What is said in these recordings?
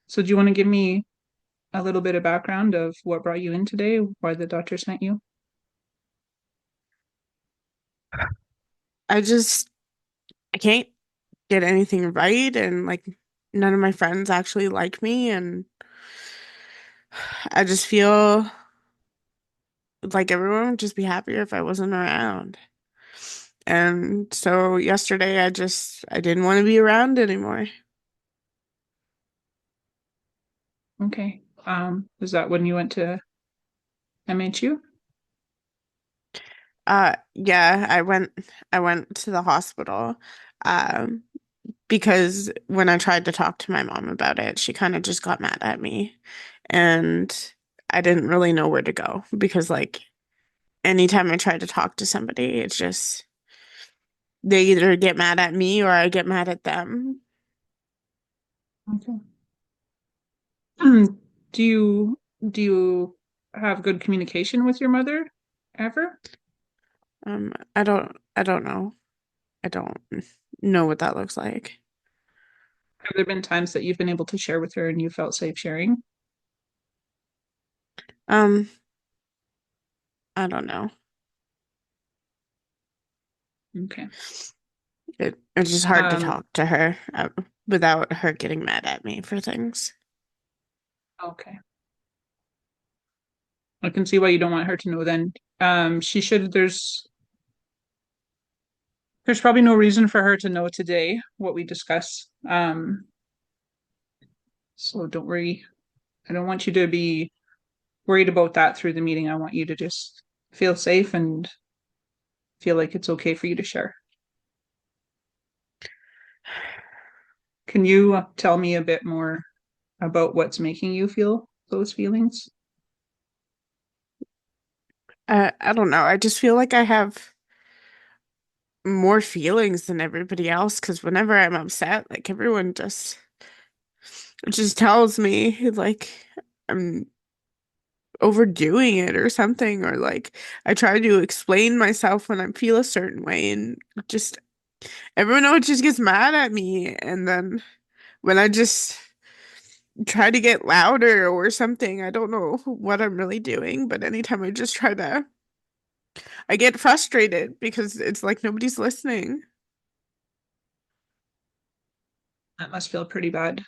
So do you want to give me a little bit of background of what brought you in today, why the doctor sent you? I just I can't get anything right, and like none of my friends actually like me, and I just feel like everyone would just be happier if I wasn't around. And so yesterday I didn't want to be around anymore. Okay. Is that when you went to MHU? Yeah, I went to the hospital um because when I tried to talk to my mom about it, she kind of just got mad at me, and I didn't really know where to go because like anytime I try to talk to somebody, it's just they either get mad at me or I get mad at them. Okay. Do you do you have good communication with your mother ever? I don't know. I don't know what that looks like. Have there been times that you've been able to share with her and you felt safe sharing? Um, I don't know. Okay. It's just hard to Um, talk to her without her getting mad at me for things. okay. I can see why you don't want her to know then. She should, there's probably no reason for her to know today what we discuss. So don't worry. I don't want you to be worried about that through the meeting. I want you to just feel safe and feel like it's okay for you to share. Can you tell me a bit more about what's making you feel those feelings? I don't know. I just feel like I have more feelings than everybody else because whenever I'm upset, like everyone just tells me like I'm overdoing it or something, or like I try to explain myself when I feel a certain way, and just everyone else just gets mad at me. And then when I just try to get louder or something, I don't know what I'm really doing, but anytime I just try to, I get frustrated because it's like nobody's listening. That must feel pretty bad.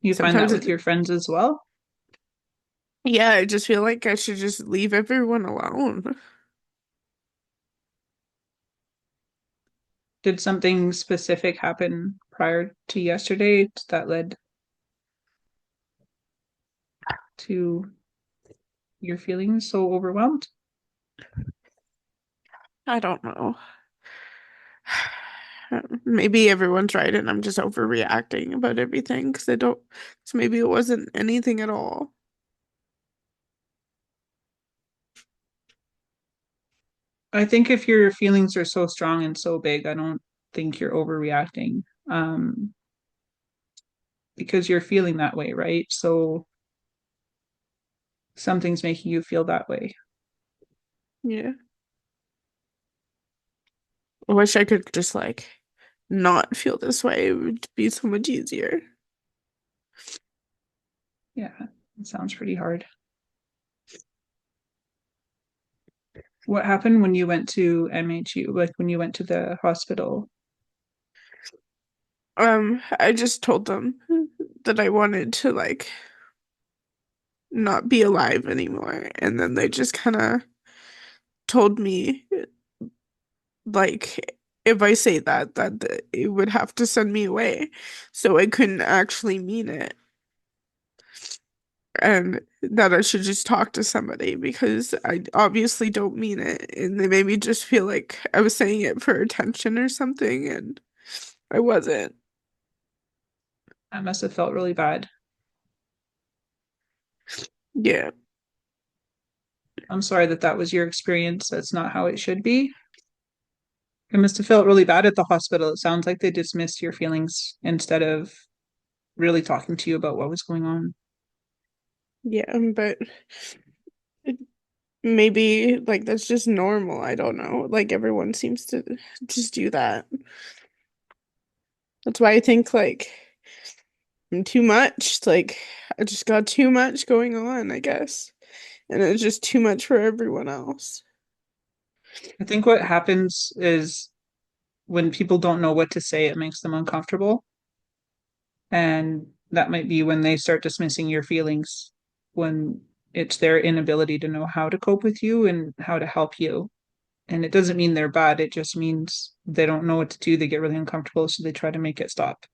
You find that Sometimes with it, your friends as well? yeah, I just feel like I should just leave everyone alone. Did something specific happen prior to yesterday that led to your feeling so overwhelmed? I don't know. Maybe everyone's right and I'm just overreacting about everything because I don't, so maybe it wasn't anything at all. I think if your feelings are so strong and so big, I don't think you're overreacting. Um, because you're feeling that way, right? So something's making you feel that way. Yeah. I wish I could just like not feel this way. It would be so much easier. Yeah, it sounds pretty hard. What happened when you went to MHU, like when you went to the hospital? I just told them that I wanted to like not be alive anymore. And then they just kind of told me like if I say that it would have to send me away. So I couldn't actually mean it. And that I should just talk to somebody because I obviously don't mean it. And they made me just feel like I was saying it for attention or something, and I wasn't. That must have felt really bad. Yeah. I'm sorry that that was your experience. That's not how it should be. It must have felt really bad at the hospital. It sounds like they dismissed your feelings instead of really talking to you about what was going on. Yeah, but it- maybe like that's just normal. I don't know. Like everyone seems to just do that. That's why I think like I'm too much. Like I just got too much going on, I guess. And it's just too much for everyone else. I think what happens is when people don't know what to say, it makes them uncomfortable. And that might be when they start dismissing your feelings, when it's their inability to know how to cope with you and how to help you. And it doesn't mean they're bad, it just means they don't know what to do. They get really uncomfortable, so they try to make it stop.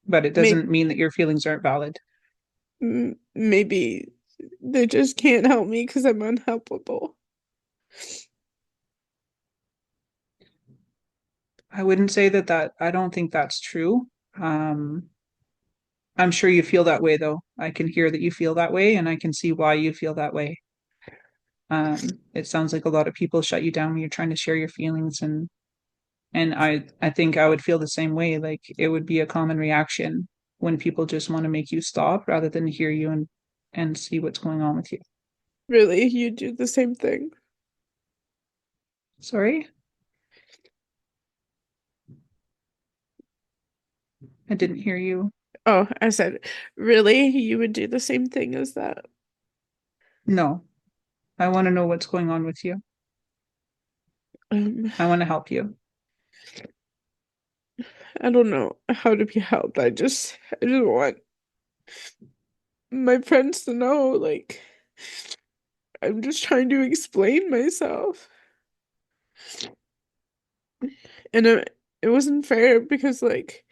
But it Maybe doesn't mean that your feelings aren't valid. maybe they just can't help me because I'm unhelpable. I wouldn't say I don't think that's true. Um, I'm sure you feel that way though. I can hear that you feel that way and I can see why you feel that way. It sounds like a lot of people shut you down when you're trying to share your feelings and I think I would feel the same way. Like it would be a common reaction when people just want to make you stop rather than hear you and see what's going on with you. Really, you do the same thing. Sorry, I didn't hear you. Oh, I said, really? You would do the same thing as that? No, I want to know what's going on with you. Um, I want to help you. I don't know how to be helped. I just want my friends to know, like, I'm just trying to explain myself. And it wasn't fair because, like,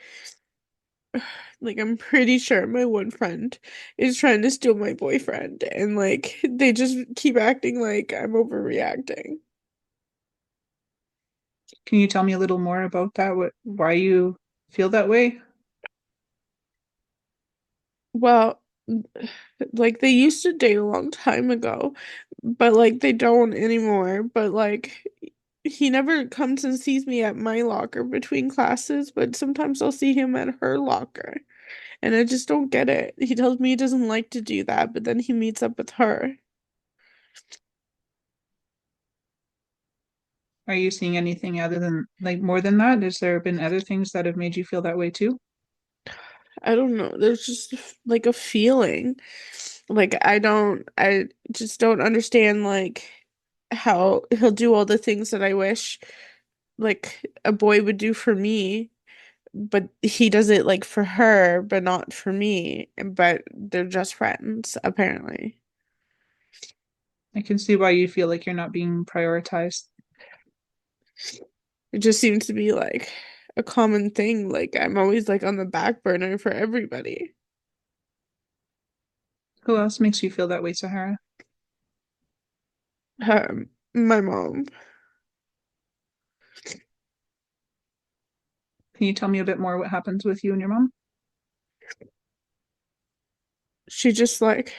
I'm pretty sure my one friend is trying to steal my boyfriend, and, like, they just keep acting like I'm overreacting. Can you tell me a little more about that? Why you feel that way? Well, like they used to date a long time ago, but like they don't anymore. But like he never comes and sees me at my locker between classes, but sometimes I'll see him at her locker. And I just don't get it. He tells me he doesn't like to do that, but then he meets up with her. Are you seeing anything other than like more than that? Has there been other things that have made you feel that way too? I don't know. There's just like a feeling. Like I just don't understand like how he'll do all the things that I wish like a boy would do for me, but he does it like for her, but not for me. But they're just friends, apparently. I can see why you feel like you're not being prioritized. It just seems to be like a common thing. Like I'm always like on the back burner for everybody. Who else makes you feel that way, Sahara? My mom, Can you tell me a bit more what happens with you and your mom? she just like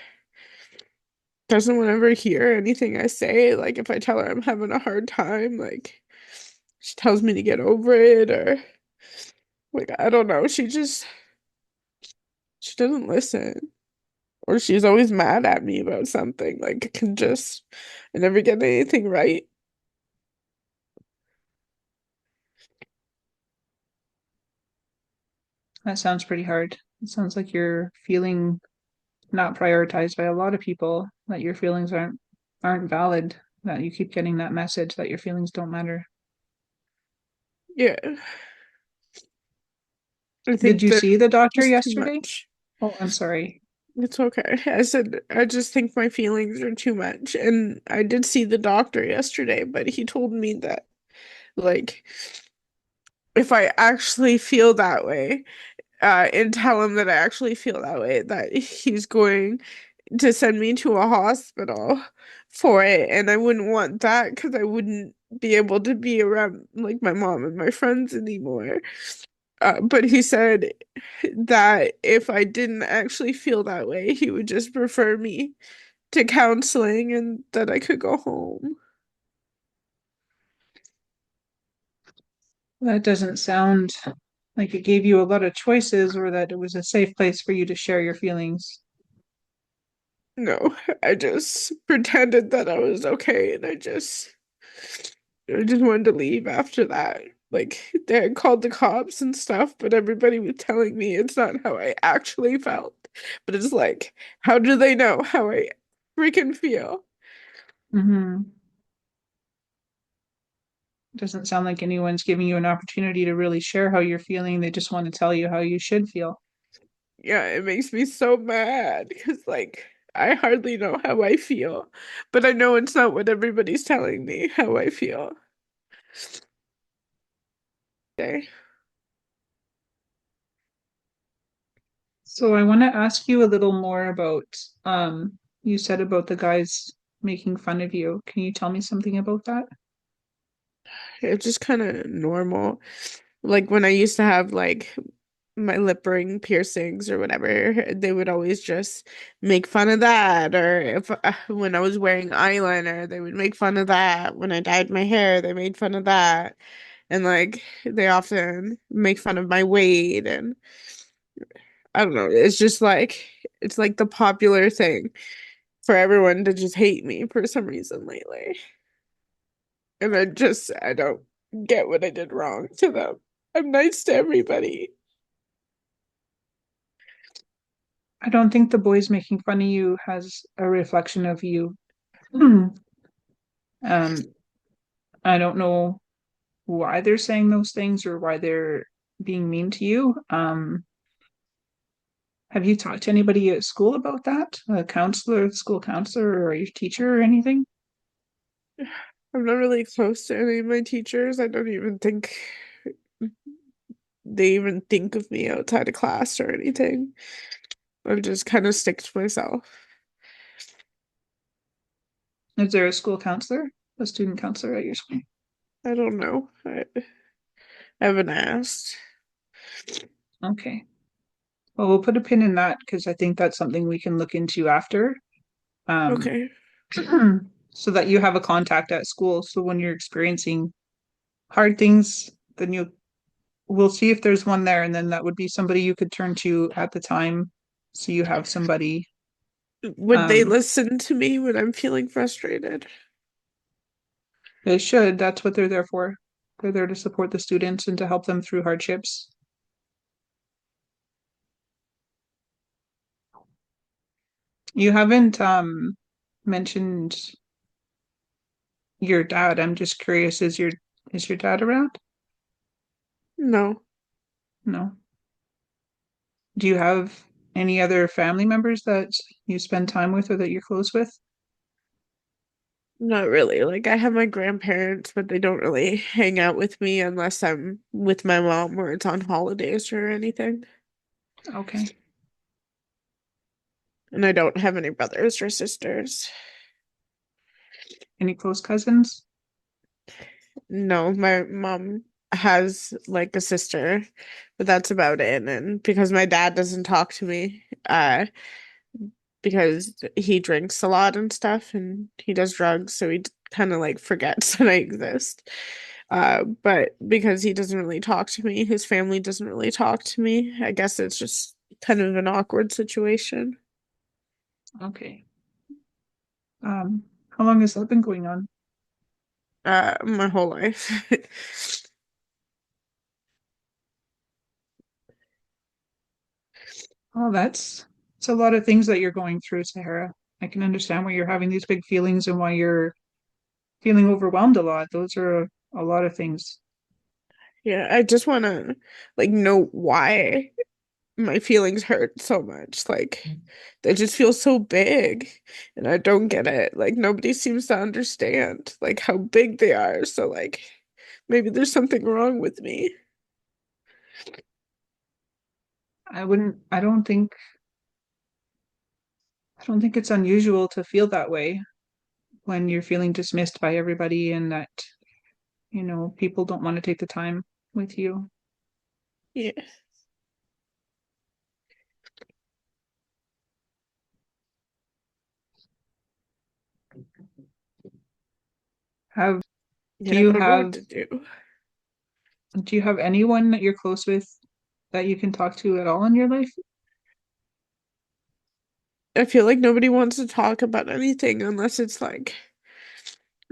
doesn't want to ever hear anything I say. Like if I tell her I'm having a hard time, like she tells me to get over it or like I don't know. She doesn't listen. Or she's always mad at me about something. Like, I never get anything right. That sounds pretty hard. It sounds like you're feeling not prioritized by a lot of people, that your feelings aren't valid, that you keep getting that message that your feelings don't matter. Yeah, I Did think you there's see the doctor just too yesterday? much. Oh, I'm sorry. It's okay. I said, I just think my feelings are too much. And I did see the doctor yesterday, but he told me that, like, if I actually feel that way, and tell him that I actually feel that way, that he's going to send me to a hospital for it. And I wouldn't want that because I wouldn't be able to be around like my mom and my friends anymore. But he said that if I didn't actually feel that way, he would just refer me to counseling and that I could go home. That doesn't sound like it gave you a lot of choices or that it was a safe place for you to share your feelings. No, I just pretended that I was okay and I just wanted to leave after that. Like they had called the cops and stuff, but everybody was telling me it's not how I actually felt. But it's like, how do they know how I freaking feel? Mm-hmm. Doesn't sound like anyone's giving you an opportunity to really share how you're feeling. They just want to tell you how you should feel. Yeah, it makes me so mad because like I hardly know how I feel, but I know it's not what everybody's telling me how I feel. Okay. So I want to ask you a little more about, you said about the guys making fun of you. Can you tell me something about that? It's just kind of normal. Like when I used to have like my lip ring piercings or whatever, they would always just make fun of that. Or if when I was wearing eyeliner, they would make fun of that. When I dyed my hair, they made fun of that. And like they often make fun of my weight and I don't know. It's just like it's like the popular thing for everyone to just hate me for some reason lately. And I don't get what I did wrong to them. I'm nice to everybody. I don't think the boys making fun of you has a reflection of you. Um, I don't know why they're saying those things or why they're being mean to you. Have you talked to anybody at school about that? A counselor, school counselor, or your teacher or anything? I'm not really close to any of my teachers. I don't even think they even think of me outside of class or anything. I just kind of stick to myself. Is there a school counselor, a student counselor at your school? I don't know. I haven't asked. Okay. Well, we'll put a pin in that because I think that's something we can look into after. Um, Okay. so that you have a contact at school. So when you're experiencing hard things, then we'll see if there's one there, and then that would be somebody you could turn to at the time. So you have somebody. Would they Um, listen to me when I'm feeling frustrated? they should. That's what they're there for. They're there to support the students and to help them through hardships. You haven't mentioned your dad. I'm just curious, is your dad around? No, No. Do you have any other family members that you spend time with or that you're close with? not really. Like I have my grandparents, but they don't really hang out with me unless I'm with my mom or it's on holidays or anything. Okay. And I don't have any brothers or sisters. Any close cousins? No, my mom has like a sister, but that's about it. And because my dad doesn't talk to me, because he drinks a lot and stuff and he does drugs, so he kind of like forgets that I exist. But because he doesn't really talk to me, his family doesn't really talk to me. I guess it's just kind of an awkward situation. Okay. How long has that been going on? My whole life. Oh, that's it's a lot of things that you're going through, Sahara. I can understand why you're having these big feelings and why you're feeling overwhelmed a lot. Those are a lot of things. Yeah, I just want to like know why my feelings hurt so much. Like they just feel so big and I don't get it. Like nobody seems to understand like how big they are. So like maybe there's something wrong with me. I don't think it's unusual to feel that way when you're feeling dismissed by everybody and that, people don't want to take the time with you. Yeah. Have do Yeah, I you don't know what have to do. do you have anyone that you're close with that you can talk to at all in your life? I feel like nobody wants to talk about anything unless it's like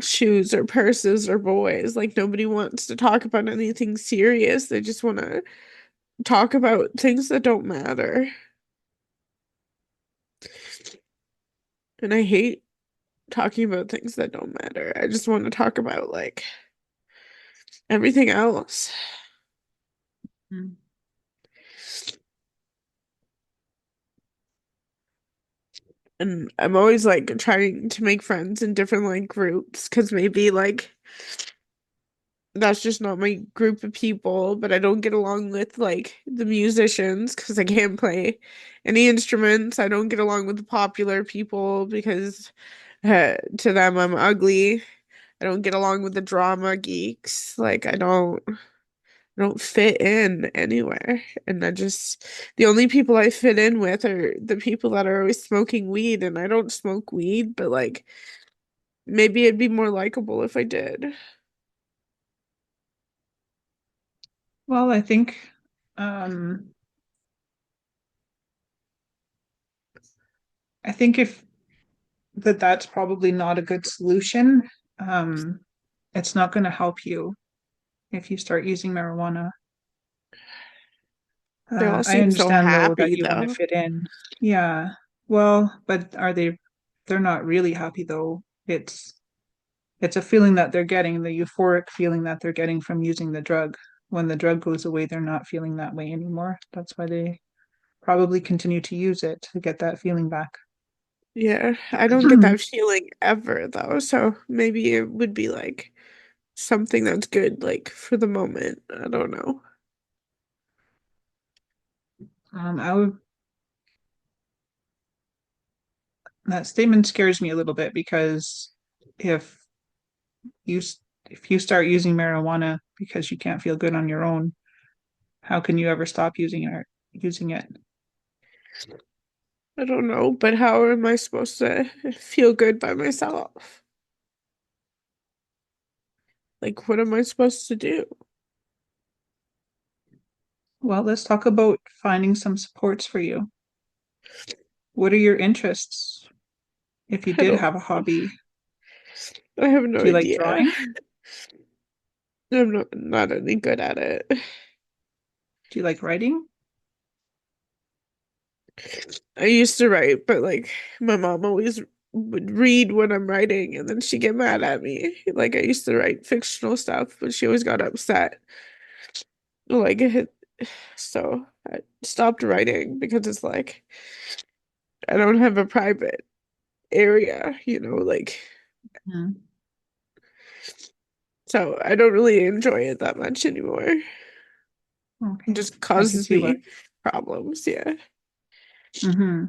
shoes or purses or boys. Like nobody wants to talk about anything serious. They just want to talk about things that don't matter. And I hate talking about things that don't matter. I just want to talk about like everything else. Mm. And I'm always like trying to make friends in different like groups because maybe like that's just not my group of people, but I don't get along with like the musicians because I can't play any instruments. I don't get along with the popular people because to them I'm ugly. I don't get along with the drama geeks. Like I don't fit in anywhere. And I just the only people I fit in with are the people that are always smoking weed, and I don't smoke weed, but like maybe it'd be more likable if I did. Well, um, I think if that's probably not a good solution. Um, it's not going to help you if you start using marijuana. They all I seem so understand though that happy you want to though. fit in. Yeah. Well, but they're not really happy though. It's a feeling that they're getting, the euphoric feeling that they're getting from using the drug. When the drug goes away, they're not feeling that way anymore. That's why they probably continue to use it to get that feeling back. Yeah, I don't get that feeling ever though, so maybe it would be like something that's good like for the moment. I don't know. I would, that statement scares me a little bit because if you if you start using marijuana because you can't feel good on your own, how can you ever stop using it? I don't know, but how am I supposed to feel good by myself? Like, what am I supposed to do? Well, let's talk about finding some supports for you. What are your interests? If you I did don't, have a hobby, I have no do you like idea. drawing? I'm not any good at it. Do you like writing? I used to write, but like my mom always would read when I'm writing and then she'd get mad at me. Like I used to write fictional stuff, but she always got upset. Like so I stopped writing because it's like I don't have a private area, like Hmm. so I don't really enjoy it that much anymore. It Okay, just I can causes see why. me problems, yeah. Hmm.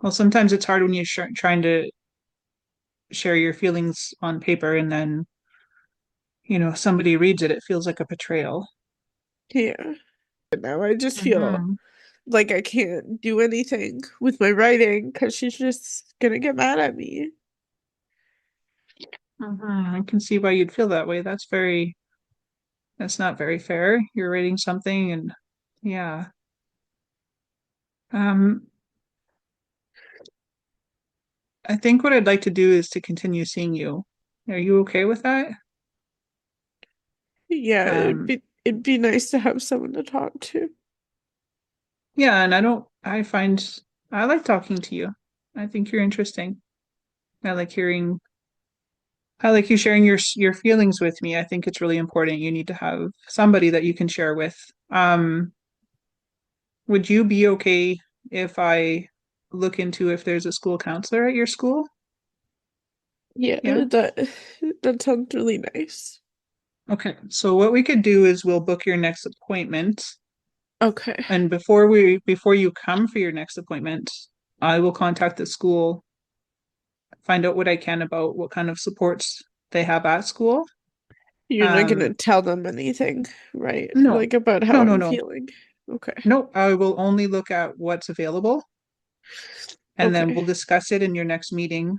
Well, sometimes it's hard when you're trying to share your feelings on paper and then, somebody reads it, it feels like a betrayal. Yeah. But now I just feel Hmm. like I can't do anything with my writing because she's just gonna get mad at me. I can see why you'd feel that way. That's not very fair. You're reading something and yeah. Um, I think what I'd like to do is to continue seeing you. Are you okay with that? Yeah, Um, it'd be nice to have someone to talk to. yeah, and I like talking to you. I think you're interesting. I like hearing, I like you sharing your feelings with me. I think it's really important. You need to have somebody that you can share with. Would you be okay if I look into if there's a school counselor at your school? Yeah, Yeah. that sounds really nice. Okay. So what we could do is we'll book your next appointment. Okay. And before you come for your next appointment, I will contact the school, find out what I can about what kind of supports they have at school. You're not gonna Um, tell them anything, right? no, Like about how no, no, I'm no, feeling. Okay. no. I will only look at what's available, and then Okay. we'll discuss it in your next meeting